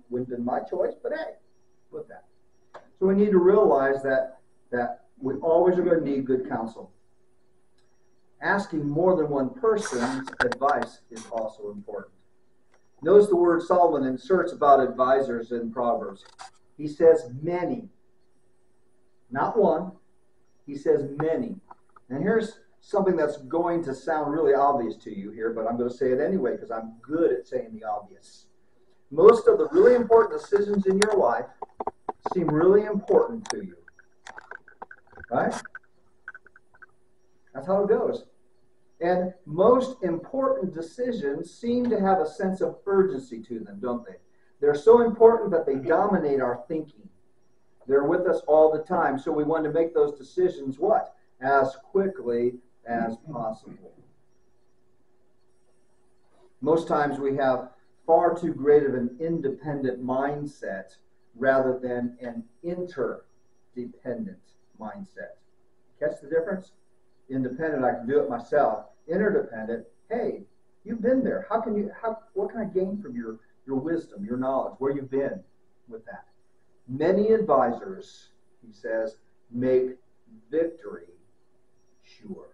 Wouldn't have been my choice, but hey, with that. So we need to realize that we always are going to need good counsel. Asking more than one person's advice is also important. Notice the word Solomon inserts about advisors in Proverbs. He says many, not one. He says many. And here's something that's going to sound really obvious to you here, but I'm going to say it anyway because I'm good at saying the obvious. Most of the really important decisions in your life seem really important to you. Right? That's how it goes. And most important decisions seem to have a sense of urgency to them, don't they? They're so important that they dominate our thinking. They're with us all the time, so we want to make those decisions what? As quickly as possible. Most times we have far too great of an independent mindset rather than an interdependent mindset. Catch the difference? Independent, I can do it myself. Interdependent, hey, you've been there. What can I gain from your wisdom, your knowledge, where you've been with that? Many advisors, he says, make victory sure.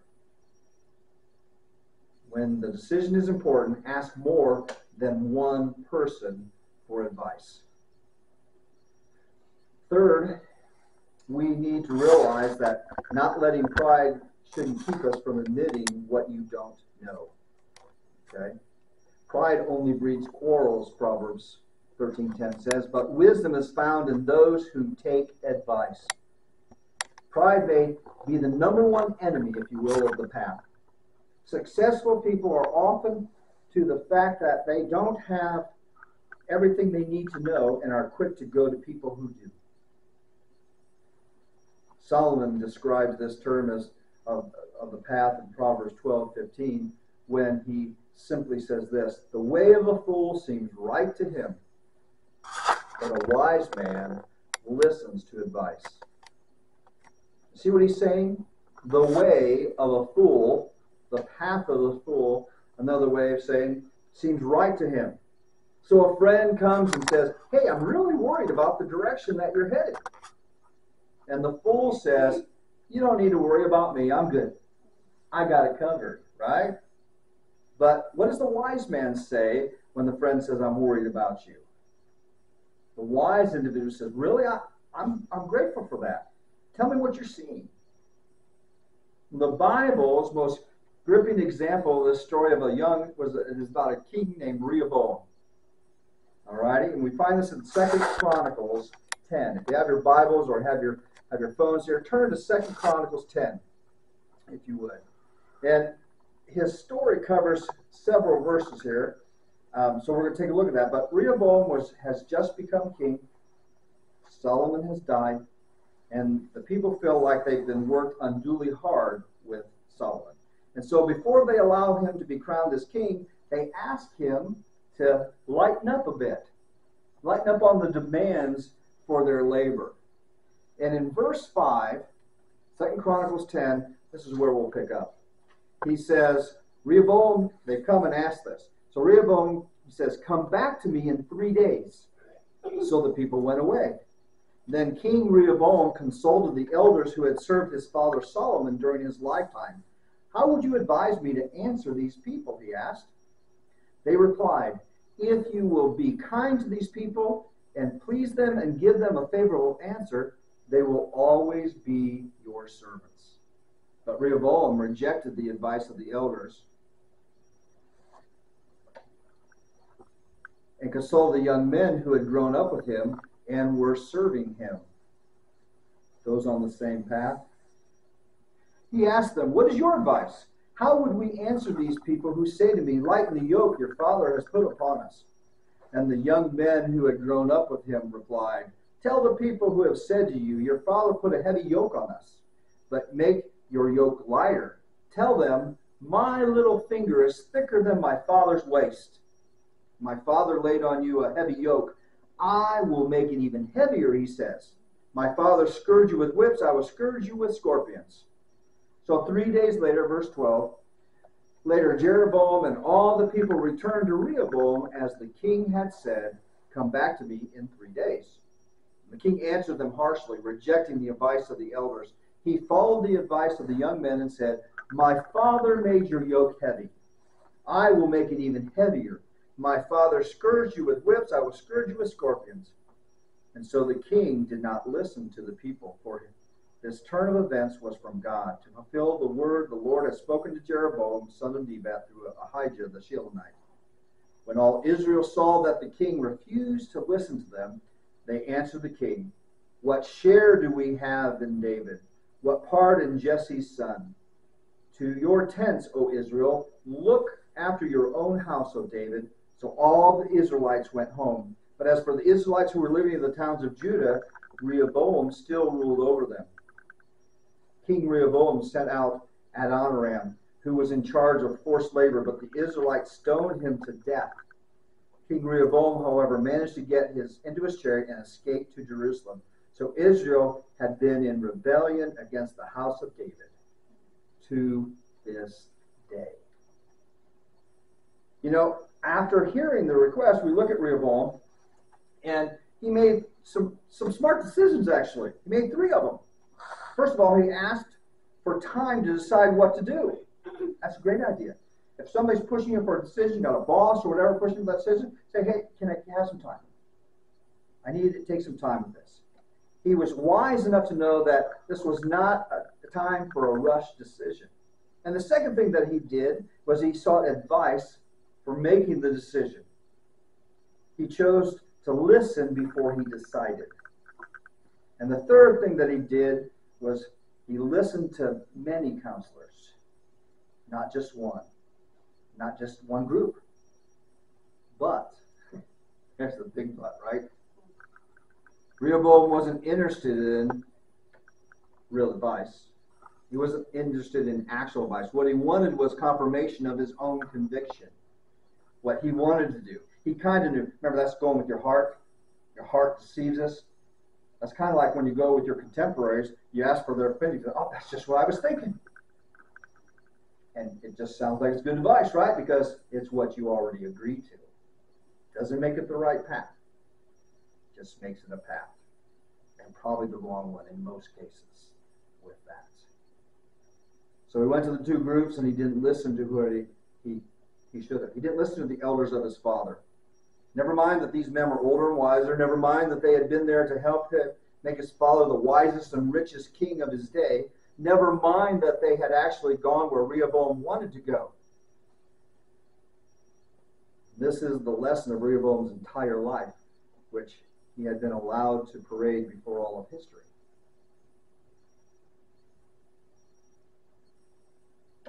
When the decision is important, ask more than one person for advice. Third, we need to realize that not letting pride shouldn't keep us from admitting what you don't know. Okay? Pride only breeds quarrels, Proverbs 13:10 says, but wisdom is found in those who take advice. Pride may be the number one enemy, if you will, of the path. Successful people are often to the fact that they don't have everything they need to know and are quick to go to people who do. Solomon describes this term as of the path in Proverbs 12:15 when he simply says this: the way of a fool seems right to him, but a wise man listens to advice. See what he's saying? The way of a fool, the path of the fool, another way of saying, seems right to him. So a friend comes and says, hey, I'm really worried about the direction that you're headed. And the fool says, you don't need to worry about me. I'm good. I got it covered, right? But what does the wise man say when the friend says, I'm worried about you? The wise individual says, really? I'm grateful for that. Tell me what you're seeing. The Bible's most gripping example of this story of is about a king named Rehoboam. All righty? And we find this in 2 Chronicles 10. If you have your Bibles or have your phones here, turn to 2 Chronicles 10, if you would. And his story covers several verses here, so we're going to take a look at that. But Rehoboam has just become king. Solomon has died, and the people feel like they've been worked unduly hard with Solomon. And so before they allow him to be crowned as king, they ask him to lighten up a bit, lighten up on the demands for their labor. And in verse 5, 2 Chronicles 10, this is where we'll pick up. He says, Rehoboam, they've come and asked this. So Rehoboam says, come back to me in 3 days. So the people went away. Then King Rehoboam consulted the elders who had served his father Solomon during his lifetime. How would you advise me to answer these people, he asked. They replied, if you will be kind to these people and please them and give them a favorable answer, they will always be your servants. But Rehoboam rejected the advice of the elders and consulted the young men who had grown up with him and were serving him, those on the same path. He asked them, what is your advice? How would we answer these people who say to me, lighten the yoke your father has put upon us? And the young men who had grown up with him replied, tell the people who have said to you, your father put a heavy yoke on us, but make your yoke lighter. Tell them, my little finger is thicker than my father's waist. My father laid on you a heavy yoke. I will make it even heavier, he says. My father scourged you with whips, I will scourge you with scorpions. So 3 days later, verse 12, later Jeroboam and all the people returned to Rehoboam as the king had said come back to me in 3 days. The king answered them harshly, rejecting the advice of the elders. He followed the advice of the young men and said, "My father made your yoke heavy. I will make it even heavier. My father scourged you with whips. I will scourge you with scorpions." And so the king did not listen to the people, for this turn of events was from God, to fulfill the word the Lord had spoken to Jeroboam, son of Nebat, through Ahijah the Shilonite. When all Israel saw that the king refused to listen to them, they answered the king, "What share do we have in David? What part in Jesse's son? To your tents, O Israel. Look after your own house, O David." So all the Israelites went home. But as for the Israelites who were living in the towns of Judah, Rehoboam still ruled over them. King Rehoboam sent out Adoniram, who was in charge of forced labor, but the Israelites stoned him to death. King Rehoboam, however, managed to get into his chariot and escape to Jerusalem. So Israel had been in rebellion against the house of David to this day. You know, after hearing the request, we look at Rehoboam, and he made some smart decisions, actually. He made 3 of them. First of all, he asked for time to decide what to do. That's a great idea. If somebody's pushing you for a decision, you got a boss or whatever pushing you for that decision, say, "Hey, can I have some time? I need to take some time with this." He was wise enough to know that this was not a time for a rush decision. And the second thing that he did was he sought advice for making the decision. He chose to listen before he decided. And the third thing that he did was he listened to many counselors, not just one group. But, there's the big but, right? Rehoboam wasn't interested in real advice. He wasn't interested in actual advice. What he wanted was confirmation of his own conviction. What he wanted to do. He kind of knew. Remember, that's going with your heart. Your heart deceives us. That's kind of like when you go with your contemporaries, you ask for their opinion. You go, "Oh, that's just what I was thinking." And it just sounds like it's good advice, right? Because it's what you already agreed to. Doesn't make it the right path. Just makes it a path. And probably the wrong one in most cases with that. So he went to the 2 groups and he didn't listen to who he should have. He didn't listen to the elders of his father. Never mind that these men were older and wiser. Never mind that they had been there to help him make his father the wisest and richest king of his day. Never mind that they had actually gone where Rehoboam wanted to go. This is the lesson of Rehoboam's entire life, which he had been allowed to parade before all of history.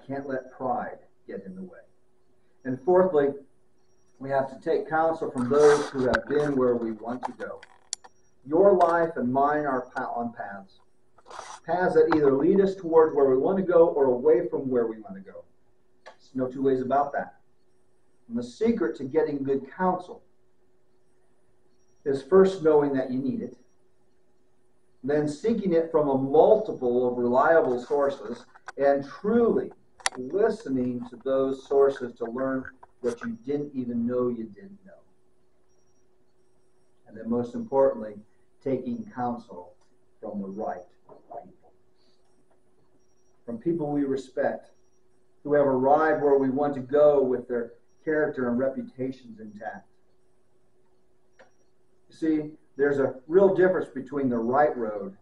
Can't let pride get in the way. And fourthly, we have to take counsel from those who have been where we want to go. Your life and mine are on paths. Paths that either lead us towards where we want to go or away from where we want to go. There's no 2 ways about that. And the secret to getting good counsel is first knowing that you need it, then seeking it from a multiple of reliable sources, and truly listening to those sources to learn what you didn't even know you didn't know. And then most importantly, taking counsel from the right people. From people we respect, who have arrived where we want to go with their character and reputations intact. You see, there's a real difference between the right road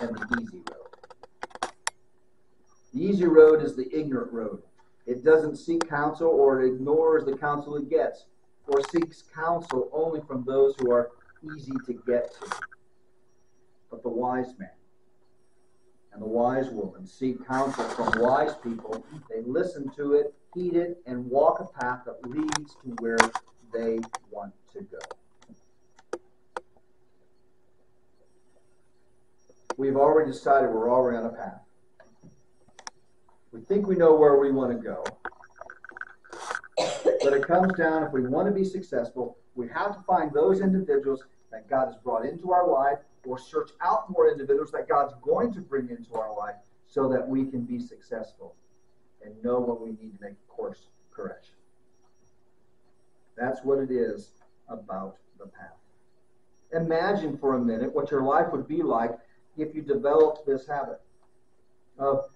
and the easy road. The easy road is the ignorant road. It doesn't seek counsel, or it ignores the counsel it gets, or seeks counsel only from those who are easy to get to. But the wise man and the wise woman seek counsel from wise people. They listen to it, heed it, and walk a path that leads to where they want to go. We've already decided we're already on a path. We think we know where we want to go. But it comes down, if we want to be successful, we have to find those individuals that God has brought into our life, or search out more individuals that God's going to bring into our life so that we can be successful and know when we need to make course correction. That's what it is about the path. Imagine for a minute what your life would be like if you developed this habit of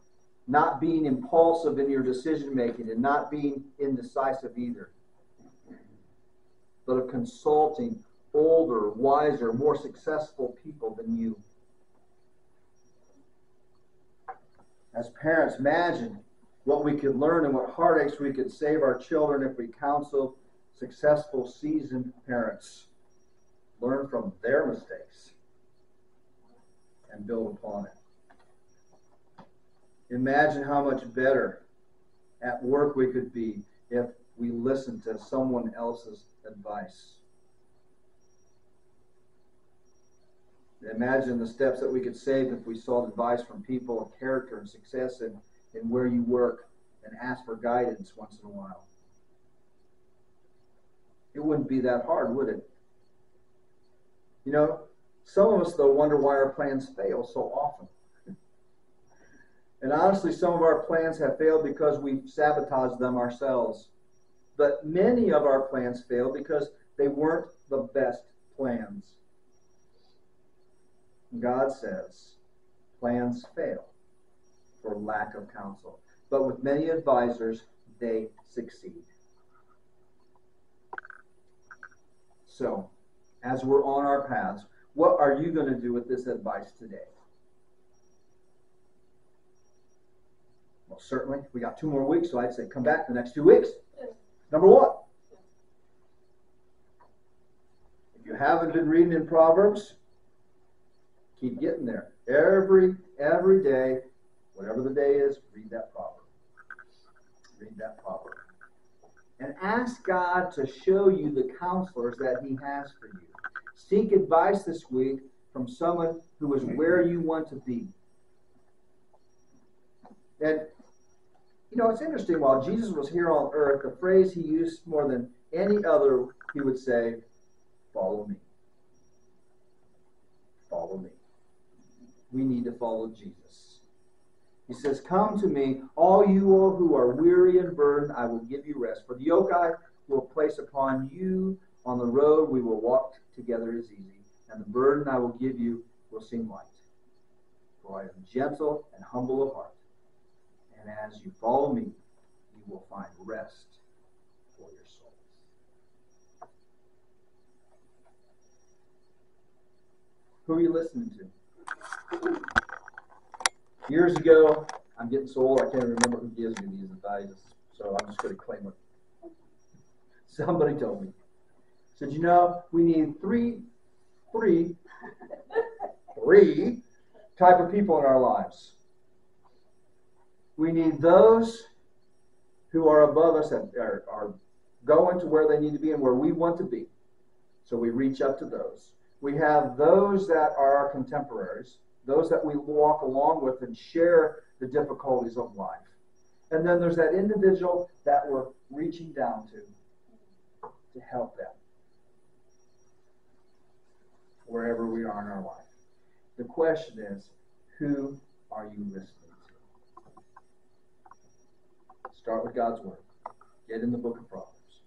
not being impulsive in your decision making and not being indecisive either, but of consulting older, wiser, more successful people than you. As parents, imagine what we could learn and what heartaches we could save our children if we counsel successful, seasoned parents. Learn from their mistakes and build upon it. Imagine how much better at work we could be if we listened to someone else's advice. Imagine the steps that we could save if we sought advice from people of character and success in where you work and asked for guidance once in a while. It wouldn't be that hard, would it? You know, some of us, though, wonder why our plans fail so often. And honestly, some of our plans have failed because we've sabotaged them ourselves. But many of our plans fail because they weren't the best plans. God says plans fail for lack of counsel. But with many advisors, they succeed. So, as we're on our paths, what are you going to do with this advice today? Well, certainly, we got 2 more weeks, so I'd say come back the next 2 weeks. Number 1. If you haven't been reading in Proverbs, keep getting there. Every day, whatever the day is, read that proverb. Read that proverb. And ask God to show you the counselors that He has for you. Seek advice this week from someone who is where you want to be. And, you know, it's interesting, while Jesus was here on earth, the phrase He used more than any other, He would say, follow me. Follow me. We need to follow Jesus. He says, come to me, all you who are weary and burdened, I will give you rest. For the yoke I will place upon you, on the road we will walk together is easy, and the burden I will give you will seem light. For I am gentle and humble of heart, and as you follow me, you will find rest for your souls. Who are you listening to? Years ago, I'm getting so old I can't remember who gives me these advices, so I'm just going to claim it. Somebody told me. Said, you know, we need three type of people in our lives. We need those who are above us and are going to where they need to be and where we want to be. So we reach up to those. We have those that are our contemporaries, those that we walk along with and share the difficulties of life. And then there's that individual that we're reaching down to help them wherever we are in our life. The question is, who are you listening to? Start with God's Word. Get in the book of Proverbs.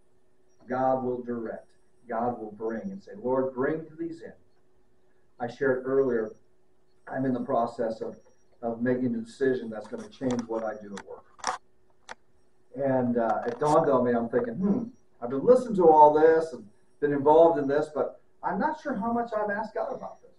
God will direct. God will bring and say, Lord, bring these in. I shared earlier, I'm in the process of making a decision that's going to change what I do at work. And it dawned on me, I'm thinking, I've been listening to all this and been involved in this, but I'm not sure how much I've asked God about this.